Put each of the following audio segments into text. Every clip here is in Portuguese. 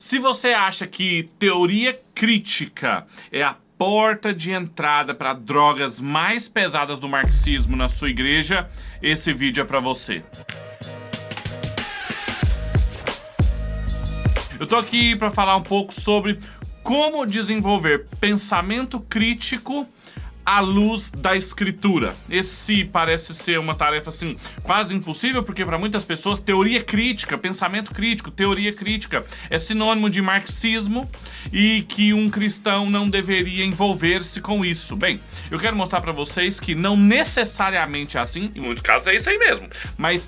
Se você acha que teoria crítica é a porta de entrada para drogas mais pesadas do marxismo na sua igreja, esse vídeo é para você. Eu tô aqui para falar um pouco sobre como desenvolver pensamento crítico à luz da escritura. Esse parece ser uma tarefa assim quase impossível, porque para muitas pessoas teoria crítica, pensamento crítico, teoria crítica é sinônimo de marxismo e que um cristão não deveria envolver-se com isso. Bem, eu quero mostrar para vocês que não necessariamente é assim, em muitos casos é isso aí mesmo, mas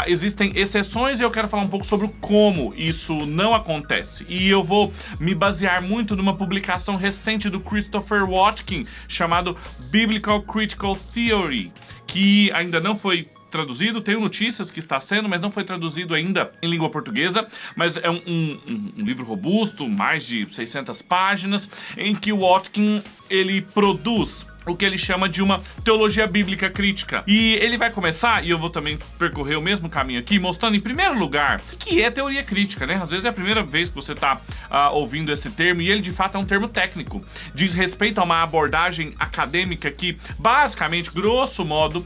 existem exceções e eu quero falar um pouco sobre como isso não acontece. E eu vou me basear muito numa publicação recente do Christopher Watkin chamado Biblical Critical Theory, que ainda não foi traduzido, tenho notícias que está sendo, mas não foi traduzido ainda em língua portuguesa, mas é um livro robusto, mais de 600 páginas, em que o Watkin, ele produz o que ele chama de uma teologia bíblica crítica. E ele vai começar, e eu vou também percorrer o mesmo caminho aqui, mostrando em primeiro lugar o que é teoria crítica, né? Às vezes é a primeira vez que você está ouvindo esse termo, e ele de fato é um termo técnico. Diz respeito a uma abordagem acadêmica que, basicamente, grosso modo,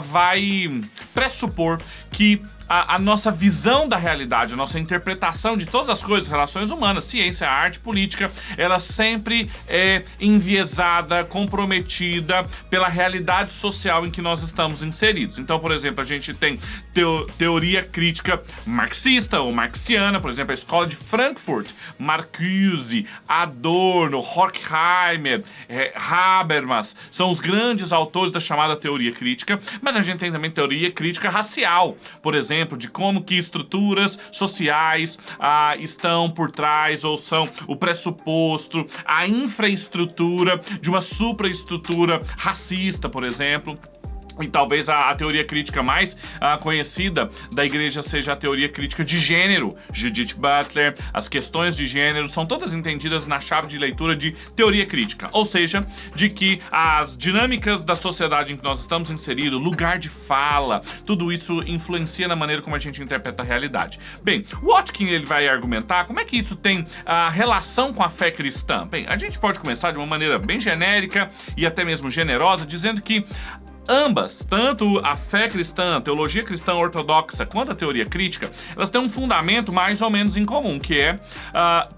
vai pressupor que a nossa visão da realidade, a nossa interpretação de todas as coisas, relações humanas, ciência, arte, política, ela sempre é enviesada, comprometida pela realidade social em que nós estamos inseridos. Então, por exemplo, a gente tem teoria crítica marxista ou marxiana, por exemplo, a Escola de Frankfurt, Marcuse, Adorno, Horkheimer, Habermas, são os grandes autores da chamada teoria crítica, mas a gente tem também teoria crítica racial, por exemplo, de como que estruturas sociais estão por trás ou são o pressuposto, a infraestrutura de uma supraestrutura racista, por exemplo. E talvez a teoria crítica mais conhecida da igreja seja a teoria crítica de gênero. Judith Butler, as questões de gênero são todas entendidas na chave de leitura de teoria crítica. Ou seja, de que as dinâmicas da sociedade em que nós estamos inseridos, lugar de fala, tudo isso influencia na maneira como a gente interpreta a realidade. Bem, Watkin, ele vai argumentar como é que isso tem relação com a fé cristã. Bem, a gente pode começar de uma maneira bem genérica e até mesmo generosa, dizendo que ambas, tanto a fé cristã, a teologia cristã ortodoxa, quanto a teoria crítica, elas têm um fundamento mais ou menos em comum, que é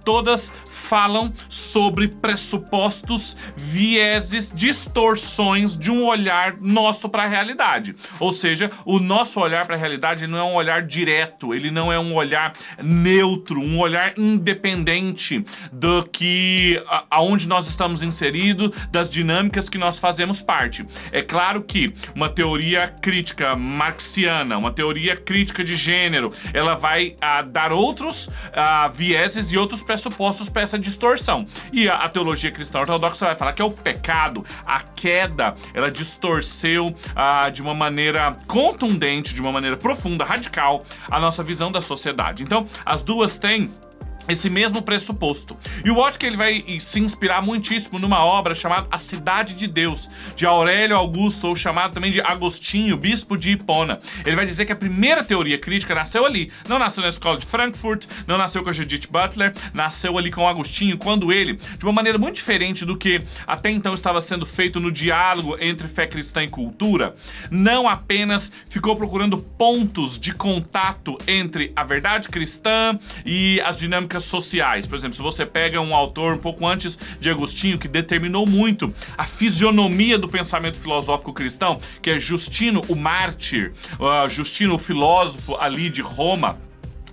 todas falam sobre pressupostos, vieses, distorções de um olhar nosso para a realidade. Ou seja, o nosso olhar para a realidade não é um olhar direto, ele não é um olhar neutro, um olhar independente do que aonde nós estamos inseridos, das dinâmicas que nós fazemos parte. É claro que uma teoria crítica marxiana, uma teoria crítica de gênero, ela vai dar outros vieses e outros pressupostos para essa distorção. E a teologia cristã ortodoxa vai falar que é o pecado, a queda, ela distorceu de uma maneira contundente, de uma maneira profunda, radical, a nossa visão da sociedade. Então, as duas têm esse mesmo pressuposto. E o Watkin, ele vai se inspirar muitíssimo numa obra chamada A Cidade de Deus, de Aurélio Augusto, ou chamado também de Agostinho, bispo de Hipona. Ele vai dizer que a primeira teoria crítica nasceu ali. Não nasceu na Escola de Frankfurt, não nasceu com a Judith Butler, nasceu ali com Agostinho, quando ele, de uma maneira muito diferente do que até então estava sendo feito no diálogo entre fé cristã e cultura, não apenas ficou procurando pontos de contato entre a verdade cristã e as dinâmicas sociais. Por exemplo, se você pega um autor um pouco antes de Agostinho, que determinou muito a fisionomia do pensamento filosófico cristão, que é Justino o Mártir, Justino o filósofo ali de Roma.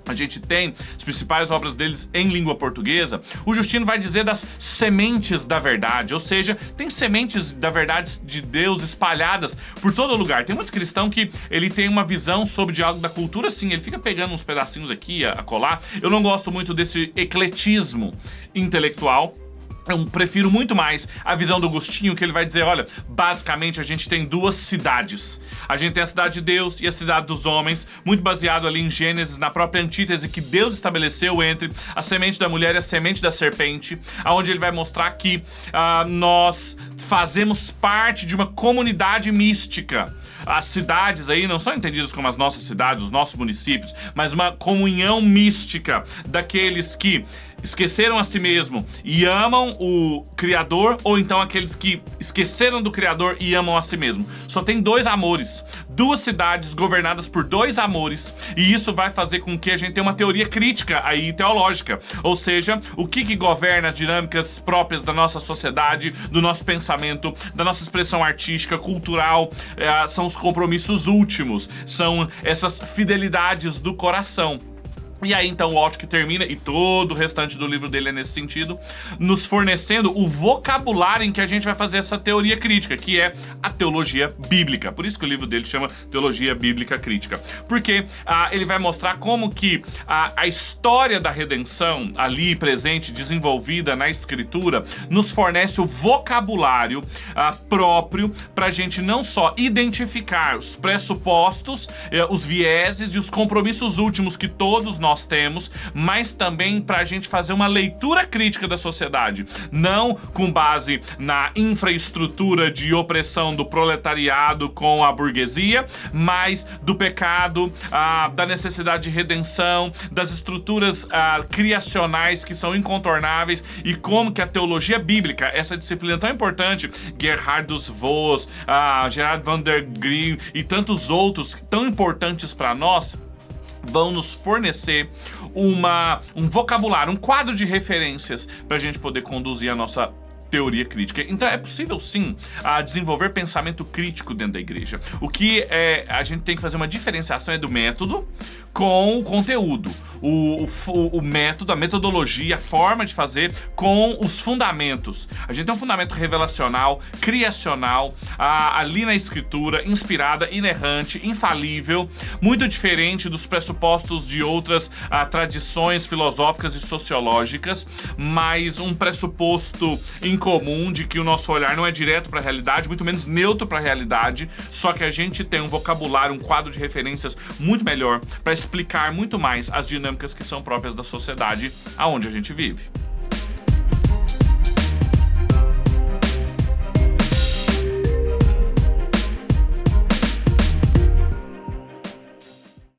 A gente tem as principais obras deles em língua portuguesa. O Justino vai dizer das sementes da verdade, ou seja, tem sementes da verdade de Deus espalhadas por todo lugar. Tem muito cristão que ele tem uma visão sobre o diálogo da cultura, sim, ele fica pegando uns pedacinhos aqui a colar. Eu não gosto muito desse ecletismo intelectual. Eu prefiro muito mais a visão do Agostinho, que ele vai dizer, olha, basicamente a gente tem duas cidades. A gente tem a cidade de Deus e a cidade dos homens, muito baseado ali em Gênesis, na própria antítese que Deus estabeleceu entre a semente da mulher e a semente da serpente, onde ele vai mostrar que nós fazemos parte de uma comunidade mística. As cidades aí não são entendidas como as nossas cidades, os nossos municípios, mas uma comunhão mística daqueles que esqueceram a si mesmo e amam o Criador, ou então aqueles que esqueceram do Criador e amam a si mesmo. Só tem dois amores, duas cidades governadas por dois amores, e isso vai fazer com que a gente tenha uma teoria crítica aí teológica, ou seja, o que governa as dinâmicas próprias da nossa sociedade, do nosso pensamento, da nossa expressão artística, cultural, são os compromissos últimos, são essas fidelidades do coração. E aí então o Waltke termina, e todo o restante do livro dele é nesse sentido, nos fornecendo o vocabulário em que a gente vai fazer essa teoria crítica, que é a teologia bíblica. Por isso que o livro dele chama Teologia Bíblica Crítica. Porque ele vai mostrar como que a história da redenção ali presente, desenvolvida na Escritura, nos fornece o vocabulário próprio para a gente não só identificar os pressupostos, os vieses e os compromissos últimos que todos nós temos, mas também para a gente fazer uma leitura crítica da sociedade, não com base na infraestrutura de opressão do proletariado com a burguesia, mas do pecado, da necessidade de redenção, das estruturas criacionais que são incontornáveis, e como que a teologia bíblica, essa disciplina tão importante, Gerhardus Voss, Gerard van der Green e tantos outros tão importantes para nós, vão nos fornecer um vocabulário, um quadro de referências para a gente poder conduzir a nossa teoria crítica. Então é possível sim desenvolver pensamento crítico dentro da igreja. O que a gente tem que fazer uma diferenciação é do método com o conteúdo. O método, a metodologia, a forma de fazer com os fundamentos. A gente tem um fundamento revelacional, criacional, ali na Escritura, inspirada, inerrante, infalível, muito diferente dos pressupostos de outras tradições filosóficas e sociológicas, mas um pressuposto em comum de que o nosso olhar não é direto para a realidade, muito menos neutro para a realidade, só que a gente tem um vocabulário, um quadro de referências muito melhor para explicar muito mais as dinâmicas que são próprias da sociedade aonde a gente vive.